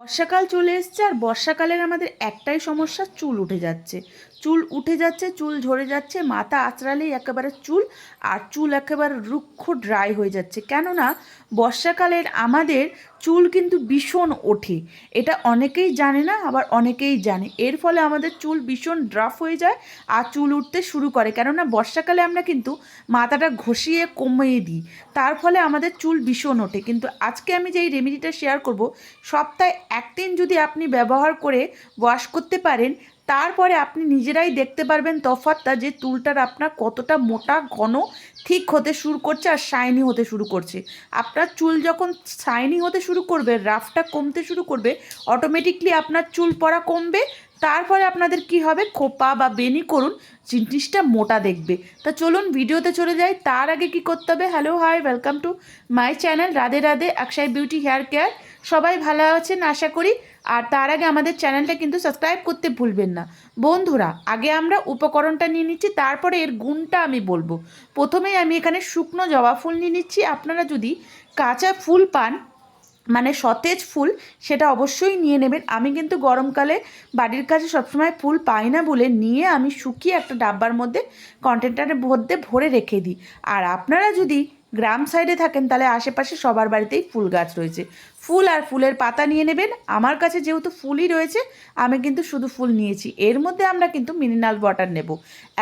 বর্ষাকাল চলে এসছে আর বর্ষাকালের আমাদের একটাই সমস্যা, চুল উঠে যাচ্ছে। চুল উঠে যাচ্ছে, চুল ঝরে যাচ্ছে, মাথা আঁচড়ালেই একেবারে চুল, আর চুল একেবারে রুক্ষ ড্রাই হয়ে যাচ্ছে। কেননা বর্ষাকালের আমাদের চুল কিন্তু ভীষণ ওঠে। এটা অনেকেই জানে না, আবার অনেকেই জানে। এর ফলে আমাদের চুল ভীষণ ড্রাফ হয়ে যায় আর চুল উঠতে শুরু করে। কেননা বর্ষাকালে আমরা কিন্তু মাথাটা ঘষিয়ে কমিয়ে দিই, তার ফলে আমাদের চুল ভীষণ ওঠে। কিন্তু আজকে আমি যেই রেমেডিটা শেয়ার করব, সপ্তাহে একদিন যদি আপনি ব্যবহার করে ওয়াশ করতে পারেন, তারপরে আপনি নিজেরাই দেখতে পারবেন তফাৎটা, যে চুলটার আপনার কতটা মোটা, ঘন, ঠিক হতে শুরু করছে আর শাইনি হতে শুরু করছে। আপনার চুল যখন শাইনি হতে শুরু করবে, রাফটা কমতে শুরু করবে, অটোমেটিকলি আপনার চুল পড়া কমবে। তারপরে আপনাদের কি হবে, খোপা বা বেনি করুন, জিনিসটা মোটা দেখবে। তা চলুন ভিডিওতে চলে যাই। তার আগে কি করতে হবে, hello hi, welcome to my channel Radhe Radhe Akshay beauty hair care. সবাই ভালো আছেন আশা করি। আর তার আগে আমাদের চ্যানেলটা কিন্তু সাবস্ক্রাইব করতে ভুলবেন না বন্ধুরা। আগে আমরা উপকরণটা নিয়ে নিচ্ছি, তারপরে এর গুণটা আমি বলবো। প্রথমেই আমি এখানে শুকনো জবা ফুল নিয়ে নিচ্ছি। আপনারা যদি কাঁচা ফুল পান, মানে সতেজ ফুল, সেটা অবশ্যই নিয়ে নেবেন। আমি কিন্তু গরমকালে বাড়ির কাছে সবসময় ফুল পাই না বলে নিয়ে আমি শুকিয়ে একটা ডাব্বার মধ্যে কন্টেনারের মধ্যে ভরে রেখে দিই। আর আপনারা যদি গ্রাম সাইডে থাকেন, তাহলে আশেপাশে সবার বাড়িতেই ফুল গাছ রয়েছে। ফুল আর ফুলের পাতা নিয়ে নেবেন। আমার কাছে যেহেতু ফুলই রয়েছে, আমি কিন্তু শুধু ফুল নিয়েছি। এর মধ্যে আমরা কিন্তু মিনারেল ওয়াটার নেব,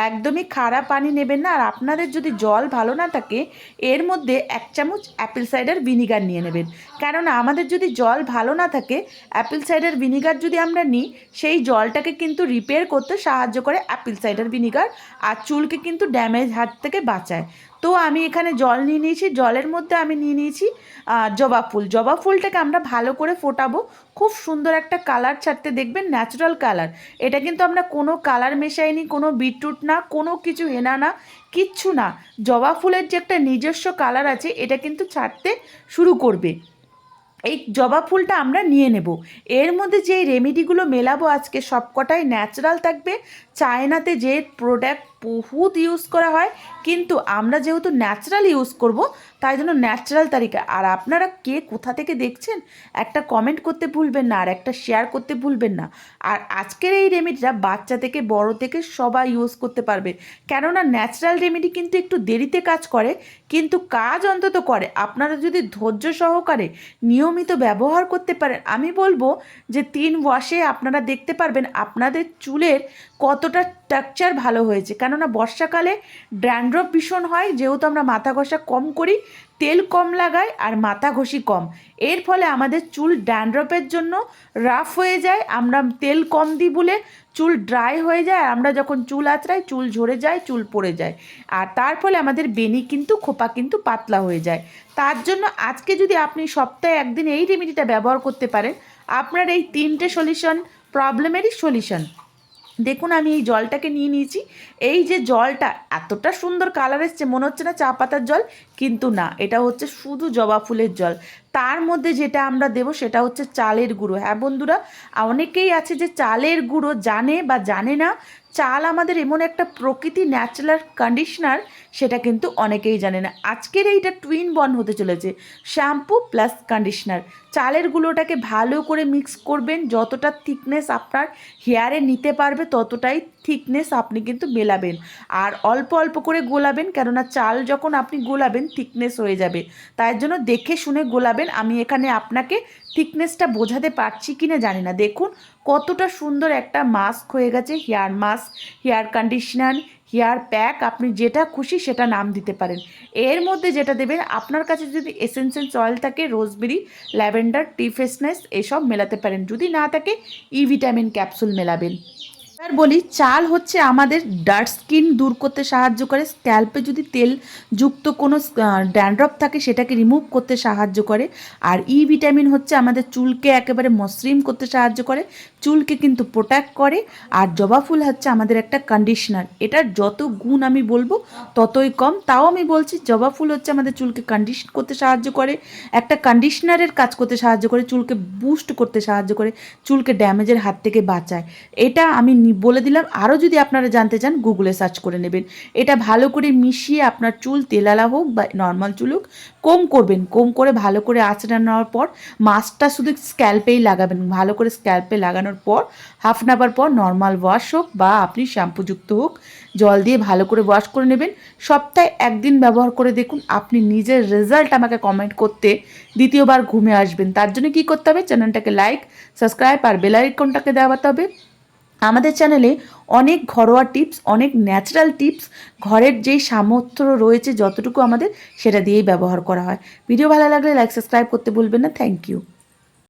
একদমই খারাপ পানি নেবেন না। আর আপনাদের যদি জল ভালো না থাকে, এর মধ্যে 1 চামচ অ্যাপেল সাইডার ভিনিগার নিয়ে নেবেন। কেননা আমাদের যদি জল ভালো না থাকে, অ্যাপেল সাইডার ভিনিগার যদি আমরা নিই, সেই জলটাকে কিন্তু রিপেয়ার করতে সাহায্য করে অ্যাপেল সাইডার ভিনিগার, আর চুলকে কিন্তু ড্যামেজ হাত থেকে বাঁচায়। তো আমি এখানে জল নিয়ে নিয়েছি, জলের মধ্যে আমি নিয়ে নিয়েছি জবা ফুল। জবা ফুলটাকে আমরা ভালো করে ফোটাবো, খুব সুন্দর একটা কালার ছাড়তে দেখবেন, ন্যাচারাল কালার। এটা কিন্তু আমরা কোনো কালার মেশাইনি, কোনো বিটরুট না, কোনো কিছু হেনা না, কিচ্ছু না। জবা ফুলের যে একটা নিজস্ব কালার আছে, এটা কিন্তু ছাড়তে শুরু করবে। এই জবা ফুলটা আমরা নিয়ে নেব। এর মধ্যে যে রেমেডিগুলো মেলাবো আজকে, সবকটাই ন্যাচারাল থাকবে। চায়নাতে যে প্রোডাক্ট বহুত ইউজ করা হয়, কিন্তু আমরা যেহেতু ন্যাচারাল ইউজ করব, তাই জন্য ন্যাচারাল তারিকা। আর আপনারা কে কোথা থেকে দেখছেন, একটা কমেন্ট করতে ভুলবেন না, আর একটা শেয়ার করতে ভুলবেন না। আর আজকের এই রেমেডিটা বাচ্চা থেকে বড় থেকে সবাই ইউজ করতে পারবে। কেননা ন্যাচারাল রেমেডি কিন্তু একটু দেরিতে কাজ করে, কিন্তু কাজ অন্তত করে। আপনারা যদি ধৈর্য সহকারে নিয়মিত ব্যবহার করতে পারেন, আমি বলবো যে 3 ওয়াশে আপনারা দেখতে পারবেন আপনাদের চুলের কতটা টেক্সচার ভালো হয়েছে। কেননা বর্ষাকালে ড্যান্ড্রফ ভীষণ হয়, যেহেতু আমরা মাথা ঘষা কম করি, তেল কম লাগাই আর মাথা ঘষি কম। এর ফলে আমাদের চুল ড্যান্ড্রফের জন্য রাফ হয়ে যায়। আমরা তেল কম দিই বলে চুল ড্রাই হয়ে যায়, আর আমরা যখন চুল আঁচড়াই চুল ঝরে যায়, চুল পড়ে যায়। আর তার ফলে আমাদের বেনি কিন্তু, খোপা কিন্তু পাতলা হয়ে যায়। তার জন্য আজকে যদি আপনি সপ্তাহে একদিন এই রেমেডিটা ব্যবহার করতে পারেন, আপনার এই 3টে সলিউশন, প্রবলেমেরই সলিউশন। দেখুন আমি এই জলটাকে নিয়ে নিয়েছি। এই যে জলটা এতটা সুন্দর কালার এসছে, মনে হচ্ছে না চা পাতার জল, কিন্তু না, এটা হচ্ছে শুধু জবা ফুলের জল। তার মধ্যে যেটা আমরা দেবো সেটা হচ্ছে চালের গুঁড়ো। হ্যাঁ বন্ধুরা, অনেকেই আছে যে চালের গুঁড়ো জানে বা জানে না। চাল আমাদের এমন একটা প্রকৃতি ন্যাচারাল কন্ডিশনার, সেটা কিন্তু অনেকেই জানে না। আজকের এইটা টুইন বন হতে চলেছে, শ্যাম্পু প্লাস কন্ডিশনার। চালের গুঁড়োটাকে ভালো করে মিক্স করবেন, যতটা থিকনেস আপনার হেয়ারে নিতে পারবে ততটাই থিকনেস আপনি কিন্তু মেলাবেন। আর অল্প অল্প করে গোলাবেন, কেননা চাল যখন আপনি গোলাবেন থিকনেস হয়ে যাবে। তাই জন্য দেখে শুনে গোলাবেন। আমি এখানে আপনাকে থিকনেসটা বোঝাতে পারছি কি না জানি না। দেখুন কতটা সুন্দর একটা মাস্ক হয়ে গেছে, hair mask, hair conditioner, hair pack, আপনি যেটা খুশি সেটা নাম দিতে পারেন। এর মধ্যে যেটা দেবেন, আপনার কাছে যদি এসেন্সিয়াল অয়েল থাকে, রোজবেরি, ল্যাভেন্ডার, টি ফ্রেশনেস, এসব মেলাতে পারেন। যদি না থাকে, ই ভিটামিন ক্যাপসুল মেলাবেন। এবার বলি, চাল হচ্ছে আমাদের ডার্ক স্কিন দূর করতে সাহায্য করে। স্ক্যাল্পে যদি তেল যুক্ত কোনো ড্যান্ড্রফ থাকে, সেটাকে রিমুভ করতে সাহায্য করে। আর ই ভিটামিন হচ্ছে আমাদের চুলকে একেবারে মসৃণ করতে সাহায্য করে, চুলকে কিন্তু প্রোটেক্ট করে। আর জবা ফুল হচ্ছে আমাদের একটা কন্ডিশনার। এটার যত গুণ আমি বলবো ততই কম, তাও আমি বলছি জবা ফুল হচ্ছে আমাদের চুলকে কন্ডিশন করতে সাহায্য করে, একটা কন্ডিশনারের কাজ করতে সাহায্য করে, চুলকে বুস্ট করতে সাহায্য করে, চুলকে ড্যামেজের হাত থেকে বাঁচায়। এটা আমি বলে দিলাম। আরও যদি আপনারা জানতে চান গুগলে সার্চ করে নেবেন। এটা ভালো করে মিশিয়ে আপনার চুল তেলালা হোক বা নর্মাল চুল হোক কোম করবেন। কোম করে ভালো করে আঁচড়ে নেওয়ার পর মাস্কটা শুধু স্ক্যাল্পেই লাগাবেন। ভালো করে স্ক্যাল্পে লাগানোর পর হাফ অ্যান আওয়ার পর নর্মাল ওয়াশ হোক বা আপনি শ্যাম্পুযুক্ত হোক জল দিয়ে ভালো করে ওয়াশ করে নেবেন। সপ্তাহে একদিন ব্যবহার করে দেখুন, আপনি নিজের রেজাল্ট আমাকে কমেন্ট করতে দ্বিতীয়বার ঘুমে আসবেন। তার জন্য কী করতে হবে, চ্যানেলটাকে লাইক, সাবস্ক্রাইব আর বেল আইকনটাকে দেওয়াতে হবে। আমাদের চ্যানেলে অনেক ঘরোয়া টিপস, অনেক ন্যাচারাল টিপস, ঘরের যেই সামর্থ্য রয়েছে যতটুকু আমাদের সেটা দিয়েই ব্যবহার করা হয়। ভিডিও ভালো লাগলে লাইক সাবস্ক্রাইব করতে ভুলবেন না। Thank you.